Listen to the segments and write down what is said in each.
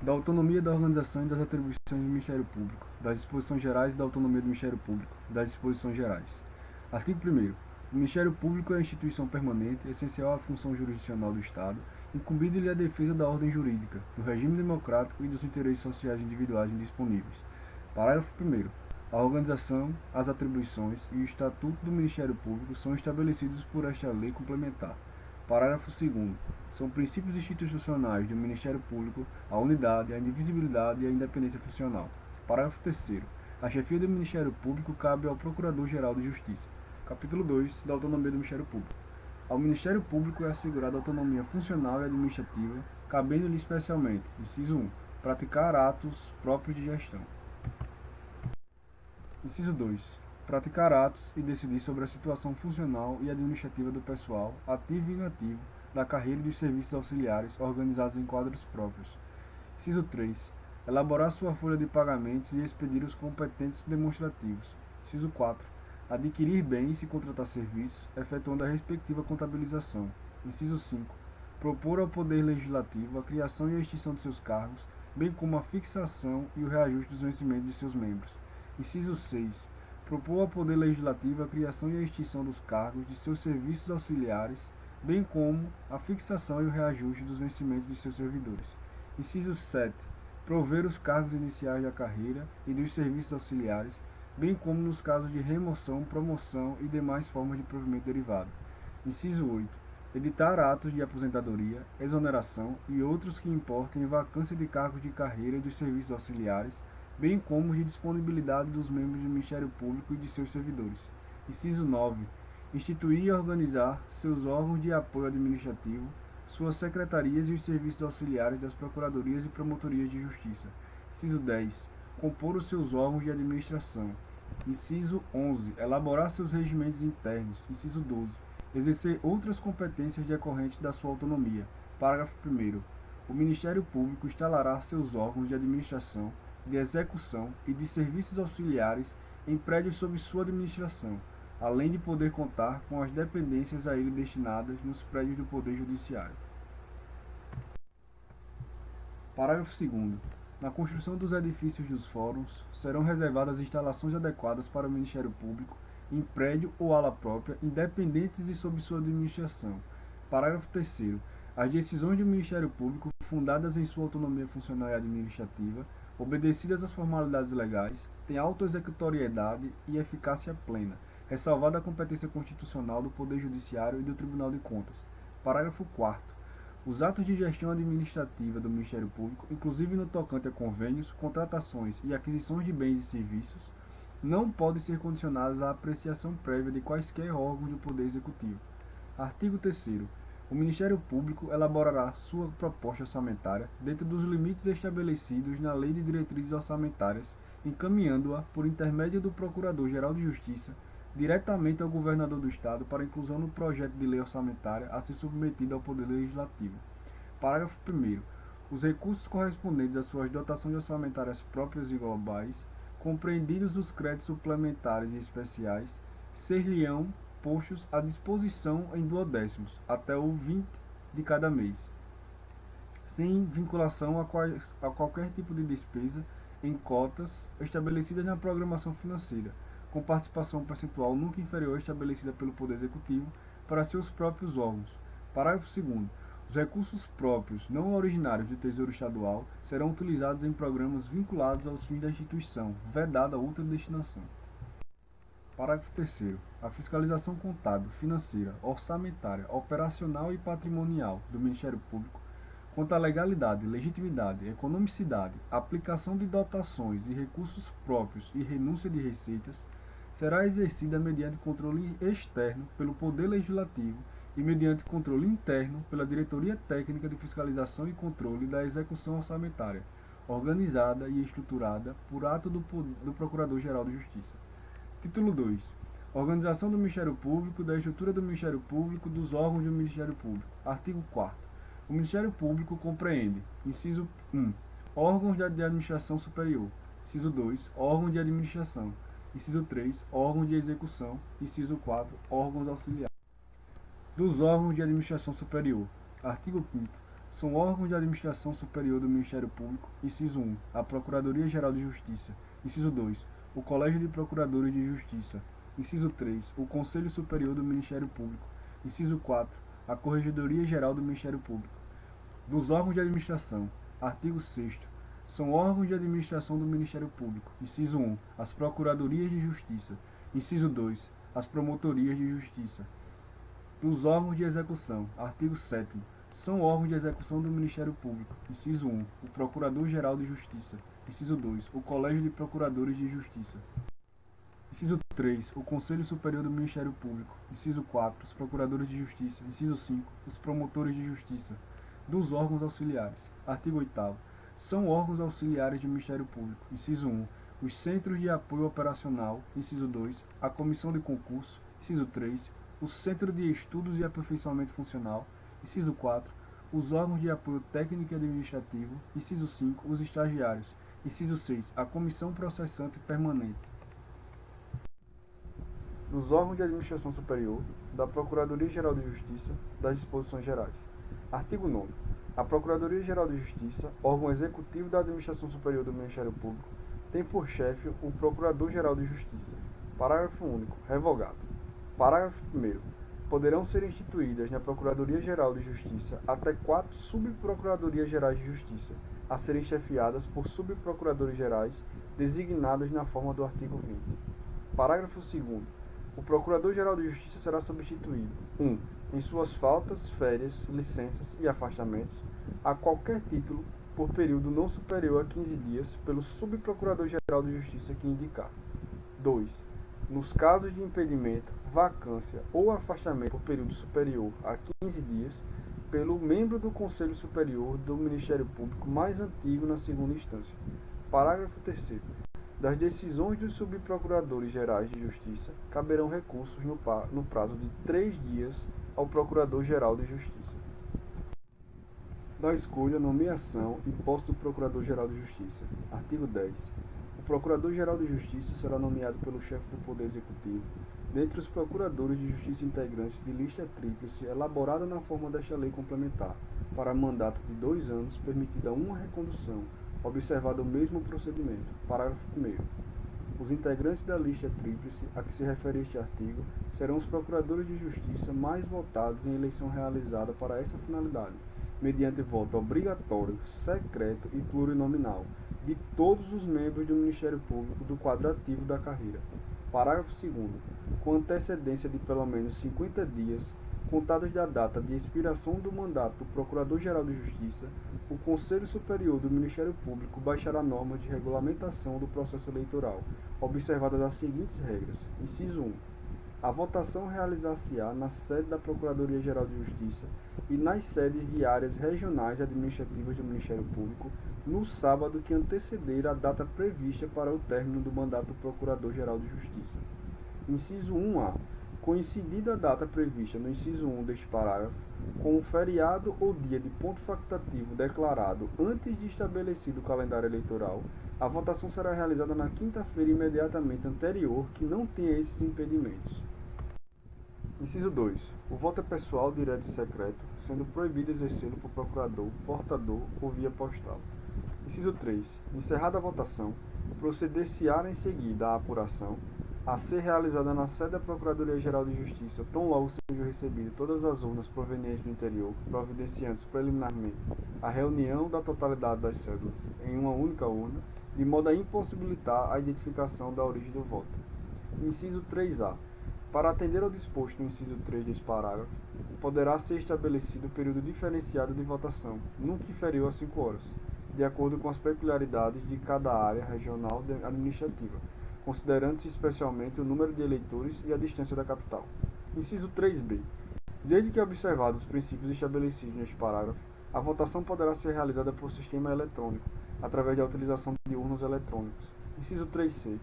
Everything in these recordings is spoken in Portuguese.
Da autonomia da organização e das atribuições do Ministério Público, das disposições gerais e da autonomia do Ministério Público, das disposições gerais. Artigo 1º. O Ministério Público é a instituição permanente, essencial à função jurisdicional do Estado, incumbida-lhe a defesa da ordem jurídica, do regime democrático e dos interesses sociais individuais indisponíveis. Parágrafo 1º. A organização, as atribuições e o Estatuto do Ministério Público são estabelecidos por esta lei complementar. Parágrafo 2º. São princípios institucionais do Ministério Público a unidade, a indivisibilidade e a independência funcional. Parágrafo 3º. A chefia do Ministério Público cabe ao Procurador-Geral de Justiça. Capítulo 2 da autonomia do Ministério Público. Ao Ministério Público é assegurada autonomia funcional e administrativa, cabendo-lhe especialmente, inciso 1, praticar atos próprios de gestão. Inciso 2. Praticar atos e decidir sobre a situação funcional e administrativa do pessoal, ativo e inativo, da carreira e dos serviços auxiliares organizados em quadros próprios. Inciso 3. Elaborar sua folha de pagamentos e expedir os competentes demonstrativos. Inciso 4. Adquirir bens e contratar serviços, efetuando a respectiva contabilização. Inciso 5. Propor ao Poder Legislativo a criação e a extinção de seus cargos, bem como a fixação e o reajuste dos vencimentos de seus membros. Inciso 6. Propor ao Poder Legislativo a criação e a extinção dos cargos de seus serviços auxiliares, bem como a fixação e o reajuste dos vencimentos de seus servidores. Inciso 7. Prover os cargos iniciais da carreira e dos serviços auxiliares, bem como nos casos de remoção, promoção e demais formas de provimento derivado. Inciso 8. Editar atos de aposentadoria, exoneração e outros que importem vacância de cargos de carreira e dos serviços auxiliares, bem como os de disponibilidade dos membros do Ministério Público e de seus servidores. Inciso 9. Instituir e organizar seus órgãos de apoio administrativo, suas secretarias e os serviços auxiliares das procuradorias e promotorias de justiça. Inciso 10. Compor os seus órgãos de administração. Inciso 11. Elaborar seus regimentos internos. Inciso 12. Exercer outras competências decorrentes da sua autonomia. Parágrafo 1º. O Ministério Público instalará seus órgãos de administração, de execução e de serviços auxiliares em prédios sob sua administração, além de poder contar com as dependências a ele destinadas nos prédios do Poder Judiciário. Parágrafo 2º. Na construção dos edifícios dos fóruns, serão reservadas instalações adequadas para o Ministério Público, em prédio ou ala própria, independentes e sob sua administração. Parágrafo 3º. As decisões do Ministério Público, fundadas em sua autonomia funcional e administrativa, obedecidas às formalidades legais, têm autoexecutoriedade e eficácia plena, ressalvada a competência constitucional do Poder Judiciário e do Tribunal de Contas. Parágrafo 4º. Os atos de gestão administrativa do Ministério Público, inclusive no tocante a convênios, contratações e aquisições de bens e serviços, não podem ser condicionados à apreciação prévia de quaisquer órgãos do Poder Executivo. Artigo 3º. O Ministério Público elaborará sua proposta orçamentária dentro dos limites estabelecidos na Lei de Diretrizes Orçamentárias, encaminhando-a, por intermédio do Procurador-Geral de Justiça, diretamente ao Governador do Estado para inclusão no projeto de lei orçamentária a ser submetido ao Poder Legislativo. Parágrafo 1º. Os recursos correspondentes às suas dotações orçamentárias próprias e globais, compreendidos os créditos suplementares e especiais, ser-lhe-ão postos à disposição em duodécimos, até o 20 de cada mês, sem vinculação a qualquer tipo de despesa em cotas estabelecidas na programação financeira, com participação percentual nunca inferior à estabelecida pelo Poder Executivo para seus próprios órgãos. Parágrafo 2º. Os recursos próprios não originários do Tesouro Estadual serão utilizados em programas vinculados aos fins da instituição, vedada a outra destinação. Parágrafo 3º. A fiscalização contábil, financeira, orçamentária, operacional e patrimonial do Ministério Público, quanto à legalidade, legitimidade, economicidade, aplicação de dotações e recursos próprios e renúncia de receitas, será exercida mediante controle externo pelo Poder Legislativo e mediante controle interno pela Diretoria Técnica de Fiscalização e Controle da Execução Orçamentária, organizada e estruturada por ato do Procurador-Geral de Justiça. Título 2. Organização do Ministério Público, da estrutura do Ministério Público, dos órgãos do Ministério Público. Artigo 4º. O Ministério Público compreende: inciso 1. Órgãos de administração superior. Inciso 2. Órgãos de administração. Inciso 3. Órgãos de execução. Inciso 4. Órgãos auxiliares. Dos órgãos de administração superior. Artigo 5º. são órgãos de administração superior do Ministério Público. Inciso 1. A Procuradoria-Geral de Justiça. Inciso 2. O Colégio de Procuradores de Justiça. Inciso 3. O Conselho Superior do Ministério Público. Inciso 4. A Corregedoria-Geral do Ministério Público. Dos órgãos de administração. Artigo 6º. São órgãos de administração do Ministério Público. Inciso 1. As Procuradorias de Justiça. Inciso 2. As Promotorias de Justiça. Dos órgãos de execução. Artigo 7º. São órgãos de execução do Ministério Público. Inciso 1. O Procurador-Geral de Justiça. Inciso 2. O Colégio de Procuradores de Justiça. Inciso 3. O Conselho Superior do Ministério Público. Inciso 4. Os Procuradores de Justiça. Inciso 5. Os Promotores de Justiça. Dos órgãos auxiliares. Artigo 8º. São órgãos auxiliares do Ministério Público. Inciso 1. Os Centros de Apoio Operacional. Inciso 2. A Comissão de Concurso. Inciso 3. O Centro de Estudos e Aperfeiçoamento Funcional. Inciso 4. Os órgãos de apoio técnico e administrativo. Inciso 5. Os estagiários. Inciso 6. A Comissão Processante Permanente. Dos órgãos de administração superior, da Procuradoria-Geral de Justiça, das disposições gerais. Artigo 9º. A Procuradoria-Geral de Justiça, órgão executivo da administração superior do Ministério Público, tem por chefe o Procurador-Geral de Justiça. Parágrafo único. Revogado. Parágrafo 1º. Poderão ser instituídas na Procuradoria-Geral de Justiça até 4 subprocuradorias gerais de justiça, a serem chefiadas por subprocuradores gerais designados na forma do artigo 20. Parágrafo 2º. O Procurador-Geral de Justiça será substituído: 1. Em suas faltas, férias, licenças e afastamentos, a qualquer título, por período não superior a 15 dias, pelo Subprocurador-Geral de Justiça que indicar. 2. Nos casos de impedimento, vacância ou afastamento por período superior a 15 dias, pelo membro do Conselho Superior do Ministério Público mais antigo na segunda instância. Parágrafo 3º. Das decisões dos subprocuradores gerais de justiça, caberão recursos no prazo de 3 dias ao Procurador-Geral de Justiça. Da escolha, nomeação e posse do Procurador-Geral de Justiça. Artigo 10. O Procurador-Geral de Justiça será nomeado pelo chefe do Poder Executivo, dentre os procuradores de justiça integrantes de lista tríplice elaborada na forma desta lei complementar, para mandato de 2 anos, permitida uma recondução, observado o mesmo procedimento. Parágrafo 1º. Os integrantes da lista tríplice a que se refere este artigo serão os procuradores de justiça mais votados em eleição realizada para essa finalidade, mediante voto obrigatório, secreto e plurinominal, de todos os membros do Ministério Público do quadro ativo da carreira. Parágrafo 2º. Com antecedência de pelo menos 50 dias, contados da data de expiração do mandato do Procurador-Geral de Justiça, o Conselho Superior do Ministério Público baixará normas de regulamentação do processo eleitoral, observadas as seguintes regras. Inciso 1. A votação realizar-se-á na sede da Procuradoria-Geral de Justiça e nas sedes de áreas regionais administrativas do Ministério Público no sábado que anteceder a data prevista para o término do mandato do Procurador-Geral de Justiça. Inciso 1A. Coincidida a data prevista no inciso 1 deste parágrafo, com o feriado ou dia de ponto facultativo declarado antes de estabelecido o calendário eleitoral, a votação será realizada na quinta-feira imediatamente anterior que não tenha esses impedimentos. Inciso 2. O voto é pessoal, direto e secreto, sendo proibido exercê-lo por procurador, portador ou via postal. Inciso 3. Encerrada a votação, proceder-se-á em seguida à apuração, a ser realizada na sede da Procuradoria-Geral de Justiça, tão logo sejam recebidas todas as urnas provenientes do interior, providenciando-se preliminarmente a reunião da totalidade das cédulas em uma única urna, de modo a impossibilitar a identificação da origem do voto. Inciso 3A. Para atender ao disposto no inciso 3 deste parágrafo, poderá ser estabelecido período diferenciado de votação, nunca inferior a 5 horas, de acordo com as peculiaridades de cada área regional administrativa, considerando-se especialmente o número de eleitores e a distância da capital. Inciso 3b. Desde que observados os princípios estabelecidos neste parágrafo, a votação poderá ser realizada por sistema eletrônico, através da utilização de urnas eletrônicas. Inciso 3c.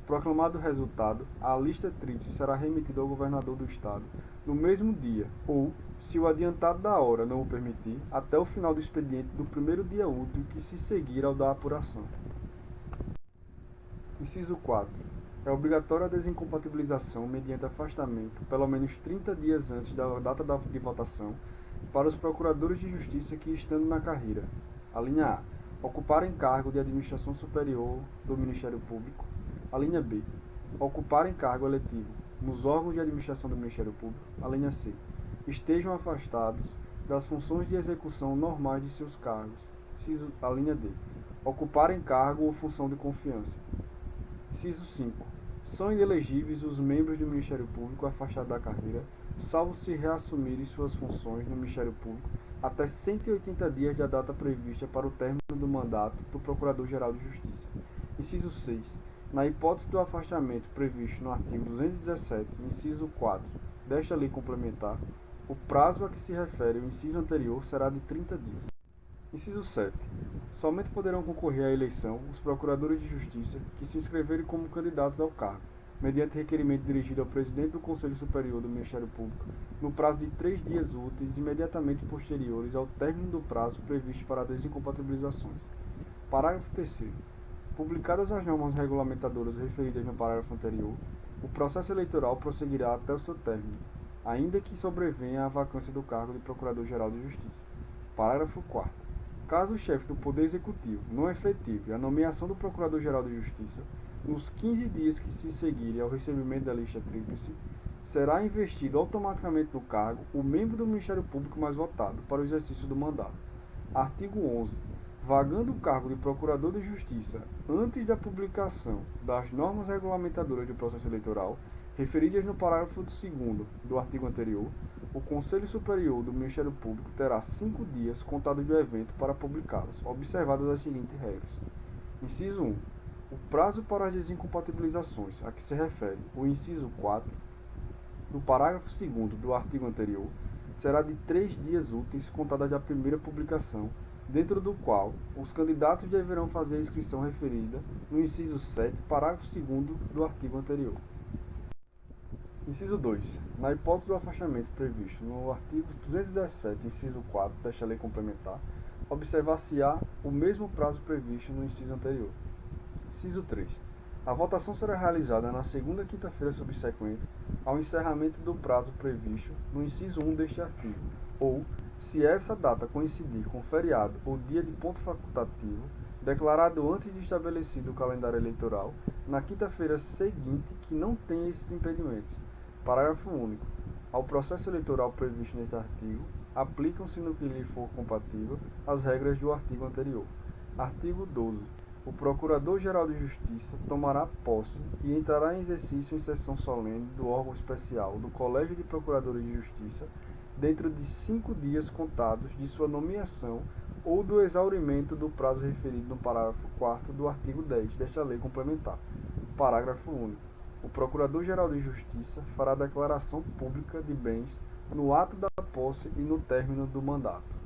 Proclamado o resultado, a lista tríplice será remetida ao governador do Estado no mesmo dia ou, se o adiantado da hora não o permitir, até o final do expediente do primeiro dia útil que se seguir ao da apuração. Inciso 4. É obrigatória a desincompatibilização mediante afastamento, pelo menos 30 dias antes da data de votação, Para os procuradores de justiça que, estando na carreira, a linha A, ocuparem cargo de administração superior do Ministério Público, a linha B, ocuparem cargo eletivo nos órgãos de administração do Ministério Público, a linha C, estejam afastados das funções de execução normais de seus cargos, a linha D, ocuparem cargo ou função de confiança. Inciso 5. São inelegíveis os membros do Ministério Público afastados da carreira, salvo se reassumirem suas funções no Ministério Público até 180 dias da data prevista para o término do mandato do Procurador-Geral de Justiça. Inciso 6. Na hipótese do afastamento previsto no artigo 217, inciso 4, desta lei complementar, o prazo a que se refere o inciso anterior será de 30 dias. Inciso 7. Somente poderão concorrer à eleição os procuradores de justiça que se inscreverem como candidatos ao cargo, mediante requerimento dirigido ao presidente do Conselho Superior do Ministério Público, no prazo de 3 dias úteis imediatamente posteriores ao término do prazo previsto para desincompatibilizações. Parágrafo 3º. Publicadas as normas regulamentadoras referidas no parágrafo anterior, o processo eleitoral prosseguirá até o seu término, ainda que sobrevenha a vacância do cargo de Procurador-Geral de Justiça. Parágrafo 4º. Caso o chefe do Poder Executivo não efetive a nomeação do Procurador-Geral de Justiça, nos 15 dias que se seguirem ao recebimento da lista tríplice, será investido automaticamente no cargo o membro do Ministério Público mais votado para o exercício do mandato. Artigo 11. Vagando o cargo de Procurador de Justiça antes da publicação das normas regulamentadoras do processo eleitoral, referidas no parágrafo 2º do artigo anterior, o Conselho Superior do Ministério Público terá 5 dias contados do evento para publicá-las, observadas as seguintes regras. Inciso 1. O prazo para as desincompatibilizações a que se refere o inciso 4 do parágrafo 2º do artigo anterior será de 3 dias úteis contadas da primeira publicação, dentro do qual os candidatos deverão fazer a inscrição referida no inciso 7, parágrafo 2º do artigo anterior. Inciso 2. Na hipótese do afastamento previsto no artigo 217, inciso 4 desta lei complementar, observar-se-á o mesmo prazo previsto no inciso anterior. Inciso 3. A votação será realizada na segunda quinta-feira subsequente ao encerramento do prazo previsto no inciso 1 deste artigo, ou, se essa data coincidir com feriado ou dia de ponto facultativo, declarado antes de estabelecido o calendário eleitoral, na quinta-feira seguinte que não tenha esses impedimentos. Parágrafo único. Ao processo eleitoral previsto neste artigo, aplicam-se no que lhe for compatível as regras do artigo anterior. Artigo 12. O Procurador-Geral de Justiça tomará posse e entrará em exercício em sessão solene do órgão especial do Colégio de Procuradores de Justiça dentro de 5 dias contados de sua nomeação ou do exaurimento do prazo referido no parágrafo 4º do artigo 10 desta lei complementar. Parágrafo único. O Procurador-Geral de Justiça fará declaração pública de bens no ato da posse e no término do mandato.